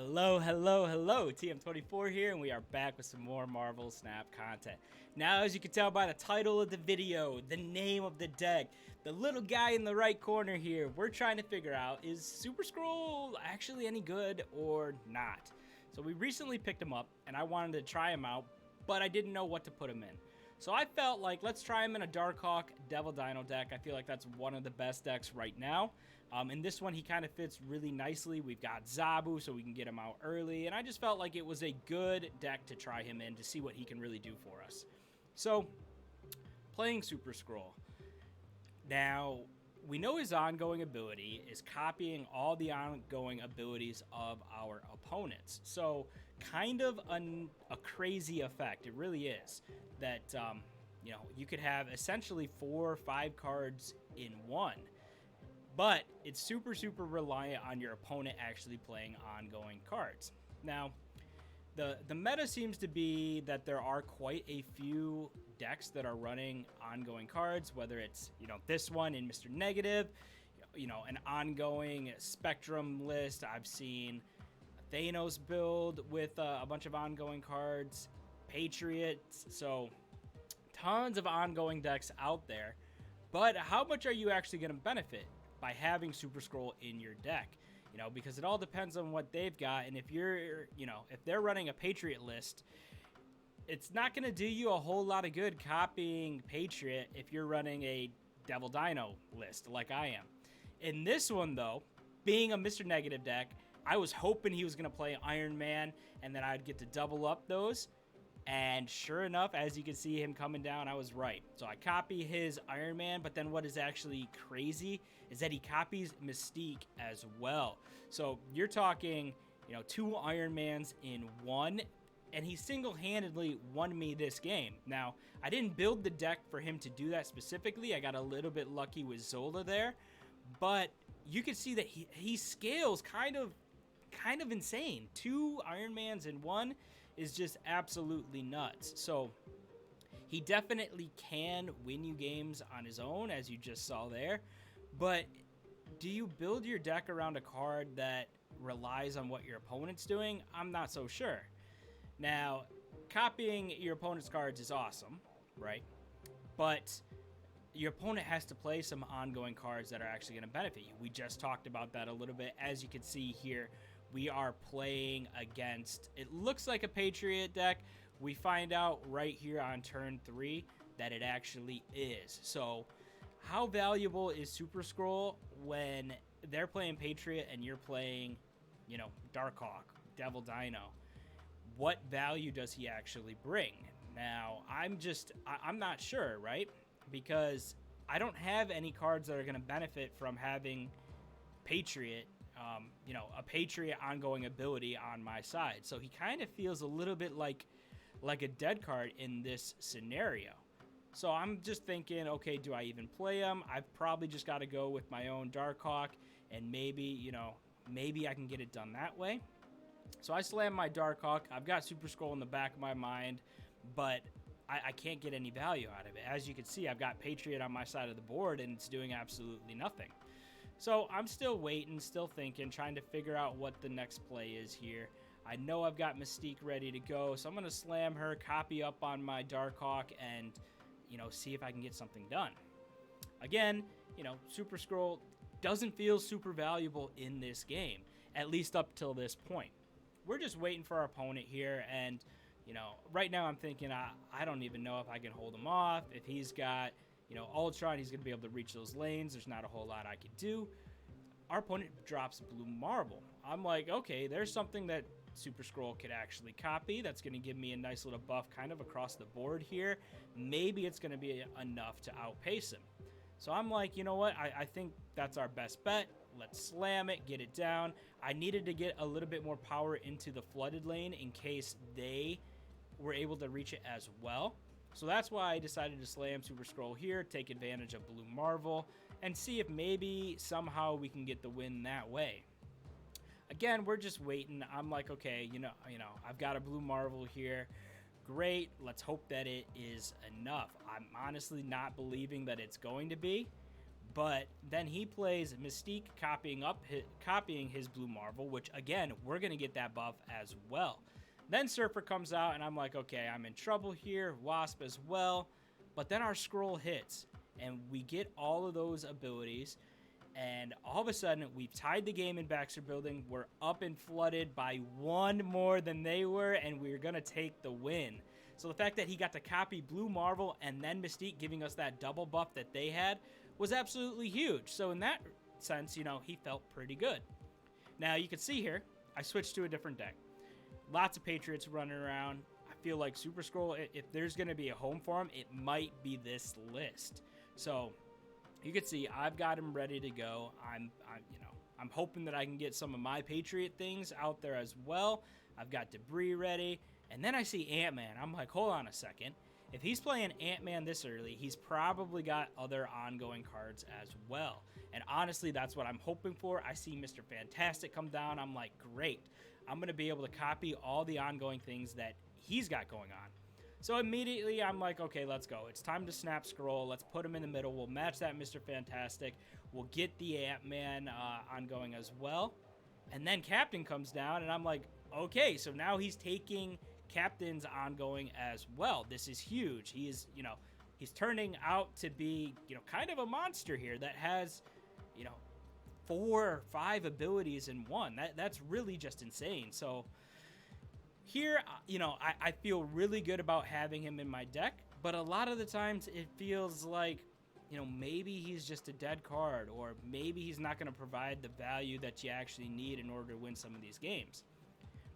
Hello, hello, hello, TM24 here, and we are back with some more Marvel Snap content. Now, as you can tell by the title of the video, the name of the deck, the little guy in the right corner here, we're trying to figure out, is Super Skrull actually any good or not? So we recently picked him up, and I wanted to try him out, but I didn't know what to put him in. So I felt like, let's try him in a Darkhawk Devil Dino deck. I feel like that's one of the best decks right now. In this one, he kind of fits really nicely. We've got Zabu, so we can get him out early. And I just felt like it was a good deck to try him in to see what he can really do for us. So, playing Super Skrull. Now, we know his ongoing ability is copying all the ongoing abilities of our opponents. So, kind of a crazy effect. It really is. That, you could have essentially 4 or 5 cards in one. But it's super, super reliant on your opponent actually playing ongoing cards. Now, the meta seems to be that there are quite a few decks that are running ongoing cards, whether it's, this one in Mr. Negative, an ongoing Spectrum list. I've seen Thanos build with a bunch of ongoing cards, Patriots, so tons of ongoing decks out there. But how much are you actually going to benefit by having Super Skrull in your deck? Because it all depends on what they've got. And if you're, if they're running a Patriot list, it's not going to do you a whole lot of good copying Patriot if you're running a Devil Dino list like I am. In this one, though, being a Mr. Negative deck, I was hoping he was going to play Iron Man and then I'd get to double up those. And sure enough, as you can see him coming down, I was right. So I copy his Iron Man, but then what is actually crazy is that he copies Mystique as well. So you're talking, 2 Iron Mans in one, and he single-handedly won me this game. Now, I didn't build the deck for him to do that specifically. I got a little bit lucky with Zola there, but you can see that he scales kind of insane. 2 Iron Mans in one is just absolutely nuts. So he definitely can win you games on his own, as you just saw there. But do you build your deck around a card that relies on what your opponent's doing? I'm not so sure. Now, copying your opponent's cards is awesome, right? But your opponent has to play some ongoing cards that are actually going to benefit you. We just talked about that a little bit. As you can see here, we are playing against, it looks like a Patriot deck. We find out right here on turn 3 that it actually is. So how valuable is Super Skrull when they're playing Patriot and you're playing, Darkhawk, Devil Dino? What value does he actually bring? Now, I'm not sure, right? Because I don't have any cards that are going to benefit from having Patriot, a Patriot ongoing ability on my side. So he kind of feels a little bit like a dead card in this scenario. So I'm just thinking, okay, do I even play him? I've probably just got to go with my own Darkhawk, and maybe I can get it done that way. So I slam my Darkhawk. I've got Super Skrull in the back of my mind, but I can't get any value out of it. As you can see, I've got Patriot on my side of the board, and it's doing absolutely nothing. So I'm still waiting, still thinking, trying to figure out what the next play is here. I know I've got Mystique ready to go, so I'm going to slam her, copy up on my Darkhawk, and, see if I can get something done. Again, Super Skrull doesn't feel super valuable in this game, at least up till this point. We're just waiting for our opponent here, and, right now I'm thinking I don't even know if I can hold him off. If he's got Ultron, he's going to be able to reach those lanes. There's not a whole lot I could do. Our opponent drops Blue Marble. I'm like, okay, there's something that Super Skrull could actually copy. That's going to give me a nice little buff kind of across the board here. Maybe it's going to be enough to outpace him. So I'm like, you know what? I think that's our best bet. Let's slam it, get it down. I needed to get a little bit more power into the flooded lane in case they were able to reach it as well. So that's why I decided to slam Super Skrull here, take advantage of Blue Marvel, and see if maybe somehow we can get the win that way. Again, we're just waiting. I'm like, okay, I've got a Blue Marvel here. Great. Let's hope that it is enough. I'm honestly not believing that it's going to be, But then he plays Mystique, copying his Blue Marvel, which again, we're going to get that buff as well. Then Surfer comes out, and I'm like, okay, I'm in trouble here. Wasp as well. But then our Skrull hits, and we get all of those abilities. And all of a sudden, we've tied the game in Baxter Building. We're up and flooded by one more than they were, and we're going to take the win. So the fact that he got to copy Blue Marvel and then Mystique giving us that double buff that they had was absolutely huge. So in that sense, you know, he felt pretty good. Now you can see here, I switched to a different deck. Lots of Patriots running around. I feel like Super Skrull, if there's going to be a home for him, it might be this list. So you can see I've got him ready to go. I'm hoping that I can get some of my Patriot things out there as well. I've got Debris ready. And then I see Ant-Man. I'm like, hold on a second. If he's playing Ant-Man this early, he's probably got other ongoing cards as well. And honestly, that's what I'm hoping for. I see Mr. Fantastic come down. I'm like, great. I'm going to be able to copy all the ongoing things that he's got going on. So immediately I'm like, okay, let's go. It's time to snap Skrull. Let's put him in the middle. We'll match that Mr. Fantastic. We'll get the Ant-Man ongoing as well. And then Captain comes down, and I'm like, okay, so now he's taking Captain's ongoing as well. This is huge. He is, he's turning out to be, kind of a monster here that has, 4 or 5 abilities in one. That's really just insane. So here, I feel really good about having him in my deck, but a lot of the times it feels like, maybe he's just a dead card, or maybe he's not going to provide the value that you actually need in order to win some of these games.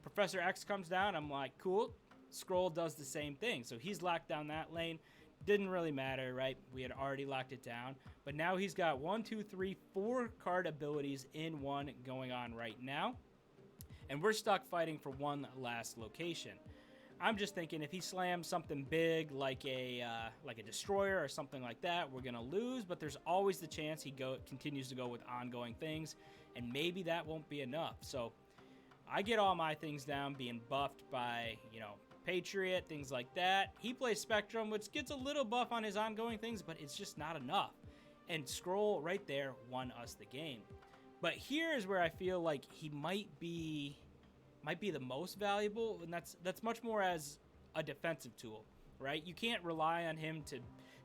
Professor X comes down. I'm like, cool. Skrull does the same thing. So he's locked down that lane. Didn't really matter, right? We had already locked it down. But now he's got 1, 2, 3, 4 card abilities in one going on right now. And we're stuck fighting for one last location. I'm just thinking if he slams something big like a destroyer or something like that, we're going to lose. But there's always the chance he continues to go with ongoing things. And maybe that won't be enough. So I get all my things down being buffed by, Patriot, things like that. He plays Spectrum, which gets a little buff on his ongoing things, but it's just not enough. And Skrull right there won us the game. But here is where I feel like he might be the most valuable, and that's much more as a defensive tool, right? You can't rely on him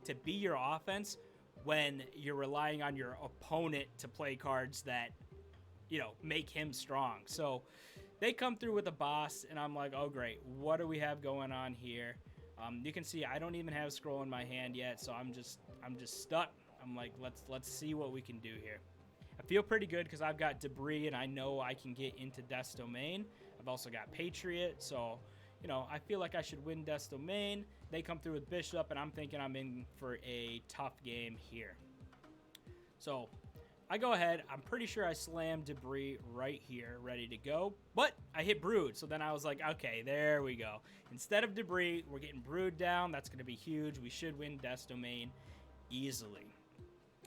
to be your offense when you're relying on your opponent to play cards that make him strong. So they come through with a boss, and I'm like, oh, great. What do we have going on here? You can see I don't even have Skrull in my hand yet, so I'm just stuck. I'm like, let's see what we can do here. I feel pretty good because I've got Debris, and I know I can get into Death's Domain. I've also got Patriot, so, I feel like I should win Death's Domain. They come through with Bishop, and I'm thinking I'm in for a tough game here. So I go ahead. I'm pretty sure I slammed Debris right here, ready to go. But I hit Brood, so then I was like, okay, there we go. Instead of Debris, we're getting Brood down. That's going to be huge. We should win Death's Domain easily.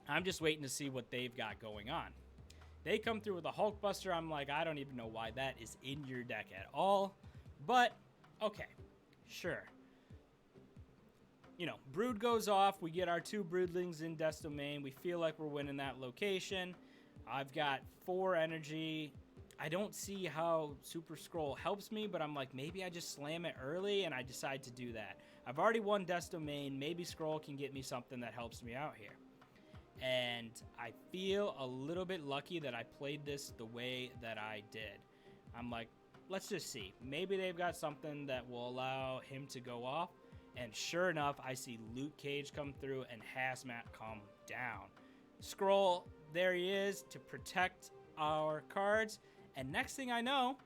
I'm just waiting to see what they've got going on. They come through with a Hulkbuster. I'm like, I don't even know why that is in your deck at all. But, okay, sure. Brood goes off. We get our 2 Broodlings in Death's Domain. We feel like we're winning that location. I've got 4 energy. I don't see how Super Skrull helps me, but I'm like, maybe I just slam it early, and I decide to do that. I've already won Death's Domain. Maybe Skrull can get me something that helps me out here. And I feel a little bit lucky that I played this the way that I did. I'm like, let's just see. Maybe they've got something that will allow him to go off. And sure enough, I see Luke Cage come through and Hazmat come down. Skrull, there he is to protect our cards. And next thing I know,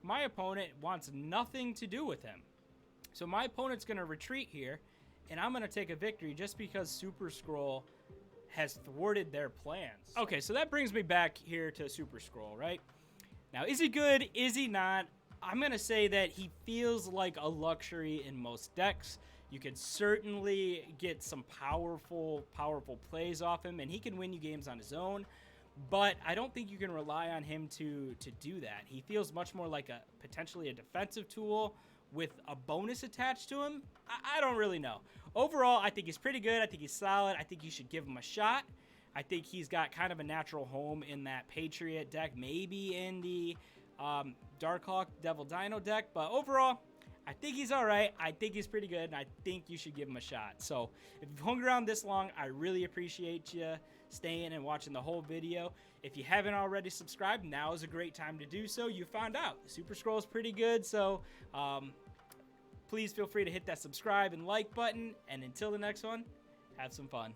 my opponent wants nothing to do with him. So my opponent's going to retreat here, and I'm going to take a victory just because Super Skrull has thwarted their plans. Okay, so that brings me back here to Super Skrull, right? Now, is he good? Is he not? I'm going to say that he feels like a luxury in most decks. You could certainly get some powerful plays off him, and he can win you games on his own. But I don't think you can rely on him to do that. He feels much more like potentially a defensive tool with a bonus attached to him. I don't really know. Overall, I think he's pretty good. I think he's solid. I think you should give him a shot. I think he's got kind of a natural home in that Patriot deck, maybe in the Darkhawk Devil Dino deck. But overall, I think he's all right. I think he's pretty good, and I think you should give him a shot. So if you've hung around this long, I really appreciate you staying and watching the whole video. If you haven't already subscribed, now is a great time to do so. You found out Super Skrull is pretty good, so please feel free to hit that subscribe and like button. And until the next one, have some fun.